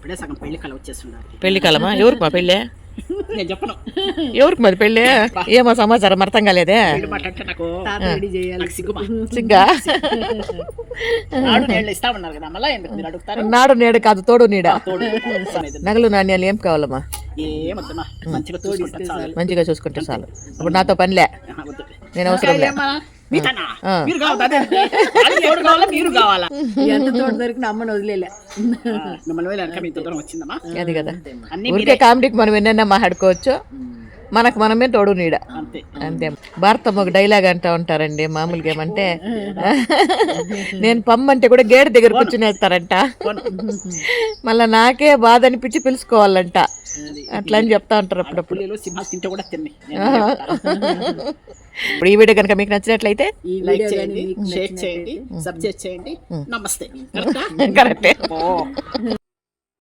ఇప్పుడే సగం పెళ్లి కళ వచ్చేస్తున్నారు. పెళ్లి కాలమా? ఎవరికి మా పెళ్ళి? నేను చెప్పను. ఎవరికి మరి పెళ్ళి? ఏమో సమాచారం అర్థం కాలేదే. పెళ్లి మాట్లాడితే నాకు సిగ్గుమా. సిగ్గా? నాడు నేళ్ళు ఇస్తా ఉన్నారు కదా, మళ్ళీ ఎందుకు మీరు అడుగుతారు? నాడు నేడు కాదు, తోడు నీడ. తోడు నగలు నాణ్యాలు ఏం కావాలమ్మా? ఏమొద్దమ్మా, మంచిగా చూసుకుంటే చాలు. మంచిగా చూసుకుంటే చాలు. ఇప్పుడు నాతో పనిలే, వద్దు. నేను అవసరం లే. మీతనా? మీరు కావాలి, ఎవరు కావాలా? మీరు కావాలా? ఎంత తోడు దొరికిన అమ్మని వదిలేలే. మిమ్మల్ని వెళ్ళి వెనక మీ దూరం వచ్చిందమ్మా. అది కదా, అన్ని ఊరికే కామెడీకి మనం ఎన్నైనా మాట్లాడుకోవచ్చు, మనకు మనమే తోడు నీడ అంతే. అంతే. భారతం ఒక డైలాగ్ అంటా ఉంటారండి మామూలుగా. ఏమంటే నేను పమ్మంటే కూడా గేట్ దగ్గర కూర్చునేస్తారంట, మళ్ళీ నాకే బాధ అనిపించి పిలుచుకోవాలంట, అట్లా అని చెప్తా ఉంటారు అప్పుడప్పుడు. పులిలు సింహాలు తింటే కూడా తిని. ఇప్పుడు ఈ వీడియో కనుక మీకు నచ్చినట్లయితే లైక్ చేయండి, షేర్ చేయండి, సబ్స్క్రైబ్ చేయండి. నమస్తే. కరెక్టే.